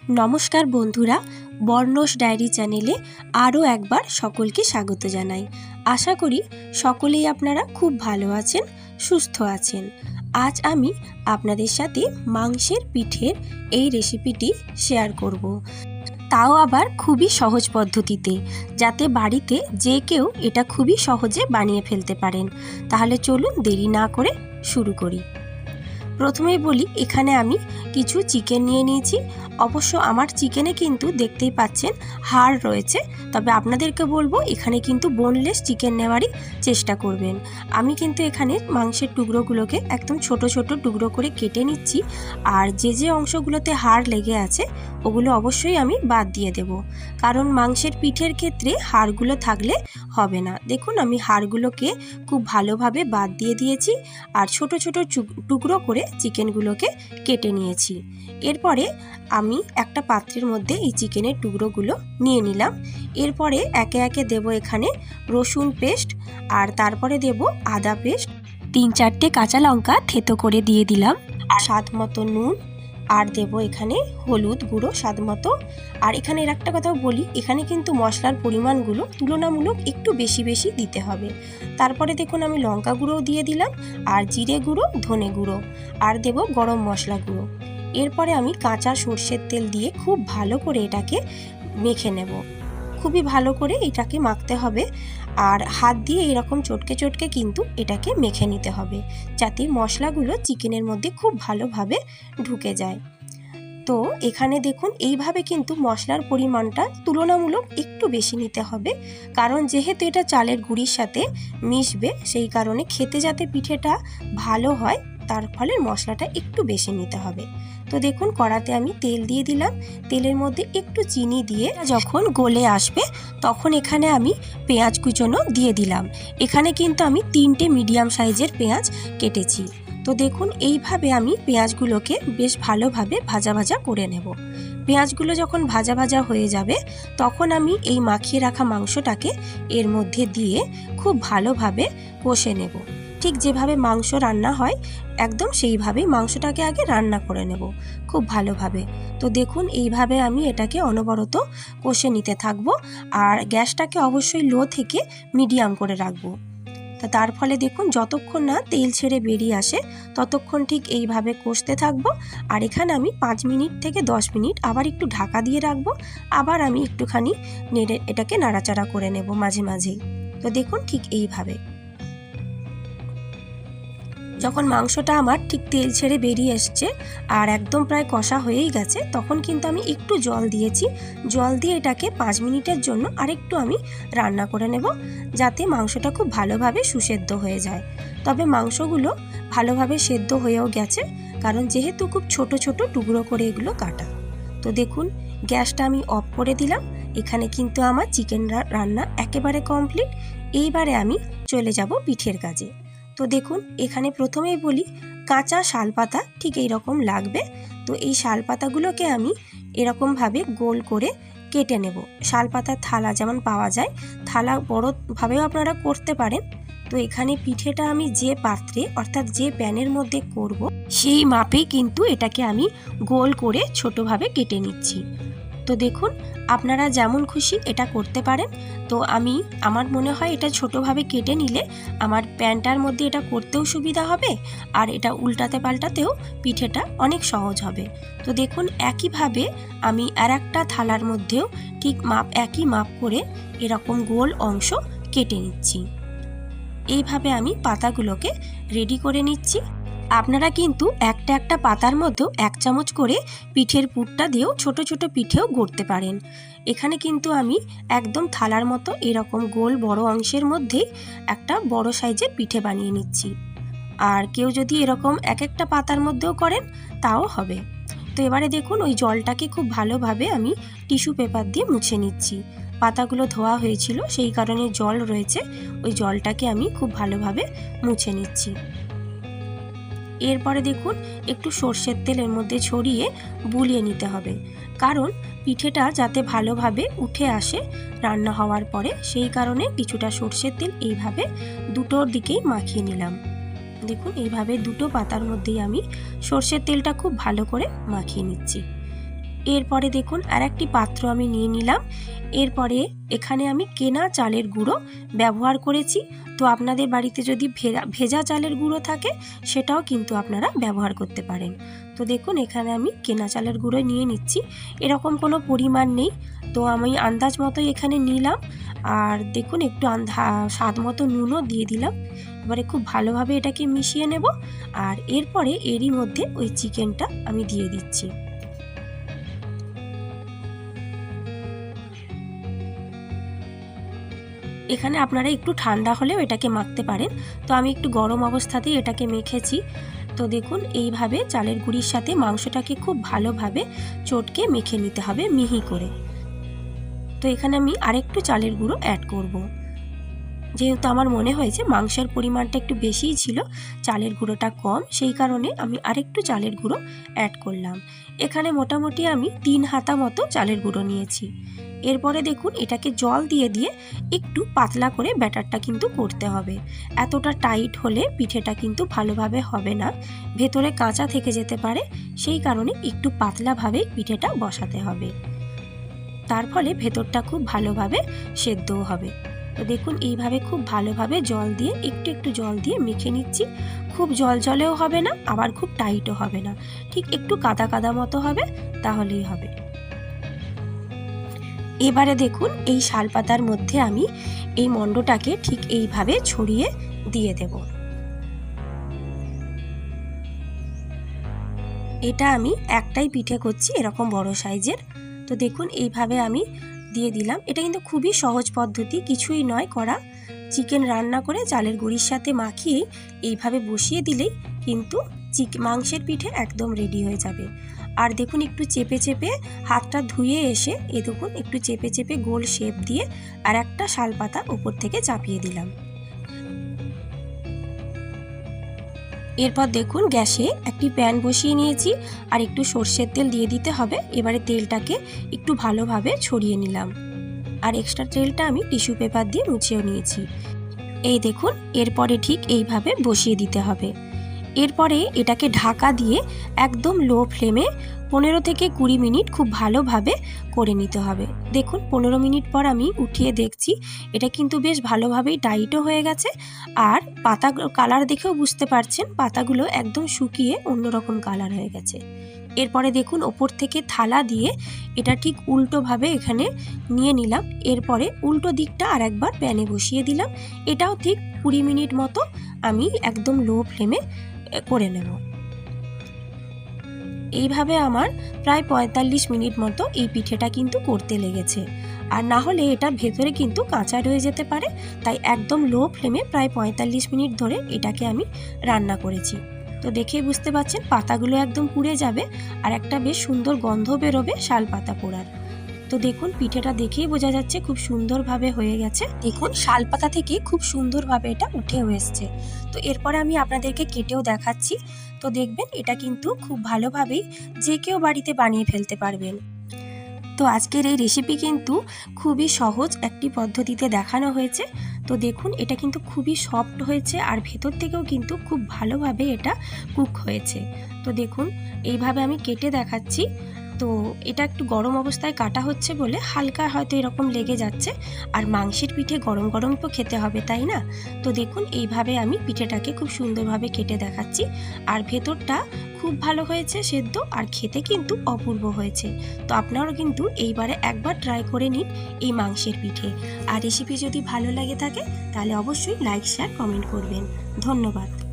নমস্কার বন্ধুরা, বর্ণস ডায়েরি চ্যানেলে আরও একবার সকলকে স্বাগত জানাই। আশা করি সকলেই আপনারা খুব ভালো আছেন, সুস্থ আছেন। আজ আমি আপনাদের সাথে মাংসের পিঠের এই রেসিপিটি শেয়ার করব, তাও আবার খুবই সহজ পদ্ধতিতে, যাতে বাড়িতে যে কেউ এটা খুবই সহজে বানিয়ে ফেলতে পারেন। তাহলে চলুন দেরি না করে শুরু করি। প্রথমেই বলি, এখানে আমি কিছু চিকেন নিয়ে নিয়েছি। অবশ্য আমার চিকেনে কিন্তু দেখতেই পাচ্ছেন হাড় রয়েছে, তবে আপনাদেরকে বলবো এখানে কিন্তু বোনলেস চিকেন নেওয়ারই চেষ্টা করবেন। আমি কিন্তু এখানে মাংসের টুকরোগুলোকে একদম ছোট ছোট টুকরো করে কেটে নিচ্ছি, আর যে অংশগুলোতে হাড় লেগে আছে ওগুলো অবশ্যই আমি বাদ দিয়ে দেব, কারণ মাংসের পিঠের ক্ষেত্রে হাড়গুলো থাকলে হবে না। দেখুন, আমি হাড়গুলোকে খুব ভালোভাবে বাদ দিয়ে দিয়েছি আর ছোট ছোট টুকরো করে চিকেনগুলোকে কেটে নিয়েছি। এরপরে আমি একটা পাত্রের মধ্যে এই চিকেনের টুকরোগুলো নিয়ে নিলাম। এরপরে একে একে দেব এখানে রসুন পেস্ট, আর তারপরে দেব আদা পেস্ট, 3-4টে কাঁচা লঙ্কা থেতো করে দিয়ে দিলাম, আর স্বাদ মতো নুন, আর দেব এখানে হলুদ গুঁড়ো স্বাদ মতো। আর এখানে এর একটা কথা বলি, এখানে কিন্তু মশলার পরিমাণগুলো তুলনামূলক একটু বেশি বেশি দিতে হবে। তারপরে দেখুন আমি লঙ্কা গুঁড়োও দিয়ে দিলাম, আর জিরে গুঁড়ো, ধনে গুঁড়ো, আর দেব গরম মশলা গুঁড়ো। এরপরে আমি কাঁচা সর্ষের তেল দিয়ে খুব ভালো করে এটাকে মেখে নেব। খুবই ভালো করে এটাকে মাখতে হবে, আর হাত দিয়ে এরকম চটকে চটকে কিন্তু এটাকে মেখে নিতে হবে, যাতে মশলাগুলো চিকেনের মধ্যে খুব ভালোভাবে ঢুকে যায়। তো এখানে দেখুন এইভাবে কিন্তু মশলার পরিমাণটা তুলনামূলক একটু বেশি নিতে হবে, কারণ যেহেতু এটা চালের গুঁড়ির সাথে মিশবে, সেই কারণে খেতে যাতে পিঠেটা ভালো হয় তার ফলে মশলাটা একটু বেশি নিতে হবে। তো দেখুন কড়াতে আমি তেল দিয়ে দিলাম, তেলের মধ্যে একটু চিনি দিয়ে যখন গলে আসবে তখন এখানে আমি পেঁয়াজ কুচনো দিয়ে দিলাম। এখানে কিন্তু আমি 3টে মিডিয়াম সাইজের পেঁয়াজ কেটেছি। তো দেখুন এইভাবে আমি পেঁয়াজগুলোকে বেশ ভালোভাবে ভাজা ভাজা করে নেব। পেঁয়াজগুলো যখন ভাজা ভাজা হয়ে যাবে তখন আমি এই মাখিয়ে রাখা মাংসটাকে এর মধ্যে দিয়ে খুব ভালোভাবে কষে নেব। ঠিক যেভাবে মাংস রান্না হয় একদম সেইভাবেই মাংসটাকে আগে রান্না করে নেব খুব ভালোভাবে। তো দেখুন এইভাবে আমি এটাকে অনবরত কষে নিতে থাকবো, আর গ্যাসটাকে অবশ্যই লো থেকে মিডিয়াম করে রাখবো। তার ফলে দেখুন যতক্ষণ না তেল ছেড়ে বেরিয়ে আসে ততক্ষণ ঠিক এইভাবে কষতে থাকবো। আর এখানে আমি 5 মিনিট থেকে 10 মিনিট আবার একটু ঢাকা দিয়ে রাখবো, আবার আমি একটুখানি নেড়ে এটাকে নাড়াচাড়া করে নেব মাঝে মাঝেই। তো দেখুন ঠিক এইভাবে যখন মাংসটা আমার ঠিক তেল ছেড়ে বেরিয়ে এসছে আর একদম প্রায় কষা হয়েই গেছে, তখন কিন্তু আমি একটু জল দিয়েছি। জল দিয়ে এটাকে 5 মিনিটের জন্য আরেকটু আমি রান্না করে নেব, যাতে মাংসটা খুব ভালোভাবে সুসেদ্ধ হয়ে যায়। তবে মাংসগুলো ভালোভাবে সেদ্ধ হয়েও গেছে, কারণ যেহেতু খুব ছোট ছোট টুকরো করে এগুলো কাটা। তো দেখুন গ্যাসটা আমি অফ করে দিলাম। এখানে কিন্তু আমার চিকেন রান্না একেবারে কমপ্লিট। এইবারে আমি চলে যাব পিঠের কাজে। তো দেখুন এখানে প্রথমেই বলি, কাঁচা শালপাতা ঠিক এইরকম লাগবে। তো এই শালপাতাগুলোকে আমি এরকমভাবে গোল করে কেটে নেব। শালপাতার থালা যেমন পাওয়া যায়, থালা বড়োভাবেও আপনারা করতে পারেন। তো এখানে পিঠেটা আমি যে পাত্রে অর্থাৎ যে প্যানের মধ্যে করব সেই মাপেই কিন্তু এটাকে আমি গোল করে ছোটোভাবে কেটে নিচ্ছি। তো দেখুন আপনারা যেমন খুশি এটা করতে পারেন। তো আমার মনে হয় এটা ছোটোভাবে কেটে নিলে আমার প্যানটার মধ্যে এটা করতেও সুবিধা হবে, আর এটা উল্টাতে পাল্টাতেও পিঠেটা অনেক সহজ হবে। তো দেখুন একইভাবে আমি আর একটা থালার মধ্যেও ঠিক একই মাপ করে এরকম গোল অংশ কেটে নিচ্ছি। এইভাবে আমি পাতাগুলোকে রেডি করে নিচ্ছি। আপনারা কিন্তু একটা একটা পাতার মধ্যেও 1 চামচ করে পিঠের পুরটা দিয়েও ছোট ছোট পিঠেও গড়তে পারেন। এখানে কিন্তু আমি একদম থালার মতো এরকম গোল বড় অংশের মধ্যেই একটা বড় সাইজের পিঠে বানিয়ে নিচ্ছি। আর কেউ যদি এরকম এক একটা পাতার মধ্যেও করেন তাও হবে। তো এবারে দেখুন ওই জলটাকে খুব ভালোভাবে আমি টিস্যু পেপার দিয়ে মুছে নিচ্ছি। পাতাগুলো ধোয়া হয়েছিল সেই কারণে জল রয়েছে, ওই জলটাকে আমি খুব ভালোভাবে মুছে নিচ্ছি। এরপরে দেখুন একটু সর্ষের তেল এর মধ্যে ছড়িয়ে বুলিয়ে নিতে হবে, কারণ পিঠেটা যাতে ভালোভাবে উঠে আসে রান্না হওয়ার পরে, সেই কারণে কিছুটা সর্ষের তেল এইভাবে দুটোর দিকেই মাখিয়ে নিলাম। দেখুন এইভাবে দুটো পাতার মধ্যেই আমি সর্ষের তেলটা খুব ভালো করে মাখিয়ে নিচ্ছি। এরপরে দেখুন আর একটি পাত্র আমি নিয়ে নিলাম। এরপরে এখানে আমি কেনা চালের গুঁড়ো ব্যবহার করেছি। তো আপনাদের বাড়িতে যদি ভেজা চালের গুঁড়ো থাকে সেটাও কিন্তু আপনারা ব্যবহার করতে পারেন। তো দেখুন এখানে আমি কেনা চালের গুঁড়ো নিয়ে নিচ্ছি। এরকম কোনো পরিমাণ নেই, তো আমি আন্দাজ মতোই এখানে নিলাম। আর দেখুন একটু স্বাদ মতো নুনও দিয়ে দিলাম। এবারে খুব ভালোভাবে এটাকে মিশিয়ে নেব। আর এরপরে এরই মধ্যে ওই চিকেনটা আমি দিয়ে দিচ্ছি। এখানে আপনারা একটু ঠান্ডা হলেও এটাকে মাখতে পারেন, তো আমি একটু গরম অবস্থাতেই এটাকে মেখেছি। তো দেখুন এইভাবে চালের গুঁড়ির সাথে মাংসটাকে খুব ভালোভাবে চটকে মেখে নিতে হবে মিহি করে। তো এখানে আমি আরেকটু চালের গুঁড়ো অ্যাড করব। যেহেতু আমার মনে হয়েছে মাংসের পরিমাণটা একটু বেশিই ছিল, চালের গুঁড়োটা কম, সেই কারণে আমি আরেকটু চালের গুঁড়ো অ্যাড করলাম। এখানে মোটামুটি আমি 3 হাতা মতো চালের গুঁড়ো নিয়েছি। এরপরে দেখুন এটাকে জল দিয়ে দিয়ে একটু পাতলা করে ব্যাটারটা কিন্তু করতে হবে। এতটা টাইট হলে পিঠেটা কিন্তু ভালোভাবে হবে না, ভেতরে কাঁচা থেকে যেতে পারে, সেই কারণে একটু পাতলাভাবেই পিঠেটা বসাতে হবে। তার ফলে ভেতরটা খুব ভালোভাবে সেদ্ধও হবে। তো দেখুন এইভাবে খুব ভালোভাবে জল দিয়ে একটু একটু জল দিয়ে মেখে নিচ্ছি। খুব জলজলেও হবে না, আবার খুব টাইটও হবে না, ঠিক একটু কাদা কাদা মতো হবে, তাহলেই হবে। এবারে দেখুন এই শালপাতার মধ্যে আমি এই মণ্ডটাকে ঠিক এইভাবে ছড়িয়ে দিয়ে দেব। এটা আমি একটাই পিঠে করছি, এরকম বড় সাইজের। তো দেখুন এইভাবে আমি দিয়ে দিলাম। এটা কিন্তু খুবই সহজ পদ্ধতি, কিছুই নয় করা। চিকেন রান্না করে চালের গুঁড়ির সাথে মাখিয়ে এইভাবে বসিয়ে দিলেই কিন্তু মাংসের পিঠে একদম রেডি হয়ে যাবে। আর দেখুন একটু চেপে চেপে হাতটা ধুয়ে এসে দেখুন একটু চেপে চেপে গোল শেপ দিয়ে আর একটা শালপাতা উপর থেকে চাপিয়ে দিলাম। এরপর দেখুন গ্যাসে একটি প্যান বসিয়ে নিয়েছি আর একটু সর্ষের তেল দিয়ে দিতে হবে। এবারে তেলটাকে একটু ভালোভাবে ছড়িয়ে নিলাম আর এক্সট্রা তেলটা আমি টিস্যু পেপার দিয়ে মুছেও নিয়েছি। এই দেখুন এরপরে ঠিক এইভাবে বসিয়ে দিতে হবে। এরপরে এটাকে ঢাকা দিয়ে একদম লো ফ্লেমে 15 থেকে 20 মিনিট খুব ভালোভাবে করে নিতে হবে। দেখুন 15 মিনিট পর আমি উঠিয়ে দেখছি এটা কিন্তু বেশ ভালোভাবেই টাইটও হয়ে গেছে। আর পাতা কালার দেখেও বুঝতে পারছেন পাতাগুলো একদম শুকিয়ে অন্যরকম কালার হয়ে গেছে। এরপরে দেখুন ওপর থেকে থালা দিয়ে এটা ঠিক উল্টোভাবে এখানে নিয়ে নিলাম। এরপরে উল্টো দিকটা আর একবার প্যানে বসিয়ে দিলাম। এটাও ঠিক 20 মিনিট মতো আমি একদম লো ফ্লেমে করে নেব। এইভাবে আমার প্রায় 45 মিনিট মতো এই পিঠেটা কিন্তু করতে লেগেছে। আর না হলে এটা ভেতরে কিন্তু কাঁচা রয়ে যেতে পারে, তাই একদম লো ফ্লেমে প্রায় 45 মিনিট ধরে এটাকে আমি রান্না করেছি। তো দেখেই বুঝতে পারছেন পাতাগুলো একদম পুড়ে যাবে আর একটা বেশ সুন্দর গন্ধ বেরোবে শাল পাতা পোড়ার। তো দেখুন পিঠেটা দেখেই বোঝা যাচ্ছে খুব সুন্দরভাবে হয়ে গেছে। দেখুন শালপাতা থেকে খুব সুন্দরভাবে এটা উঠেও এসছে। তো এরপরে আমি আপনাদেরকে কেটেও দেখাচ্ছি। তো দেখবেন এটা কিন্তু খুব ভালোভাবেই যে কেউ বাড়িতে বানিয়ে ফেলতে পারবেন। তো আজকের এই রেসিপি কিন্তু খুবই সহজ একটি পদ্ধতিতে দেখানো হয়েছে। তো দেখুন এটা কিন্তু খুবই সফট হয়েছে আর ভেতর থেকেও কিন্তু খুব ভালোভাবে এটা কুক হয়েছে। তো দেখুন এইভাবে আমি কেটে দেখাচ্ছি। তো এটা একটু গরম অবস্থায় কাটা হচ্ছে বলে হালকা হয়তো এরকম লেগে যাচ্ছে। আর মাংসের পিঠে গরম গরম তো খেতে হবে, তাই না? তো দেখুন এইভাবে আমি পিঠেটাকে খুব সুন্দরভাবে কেটে দেখাচ্ছি। আর ভেতরটা খুব ভালো হয়েছে সেদ্ধ, আর খেতে কিন্তু অপূর্ব হয়েছে। তো আপনারাও কিন্তু এইবারে একবার ট্রাই করে নিন এই মাংসের পিঠে। আর রেসিপি যদি ভালো লাগে থাকে তাহলে অবশ্যই লাইক, শেয়ার, কমেন্ট করবেন। ধন্যবাদ।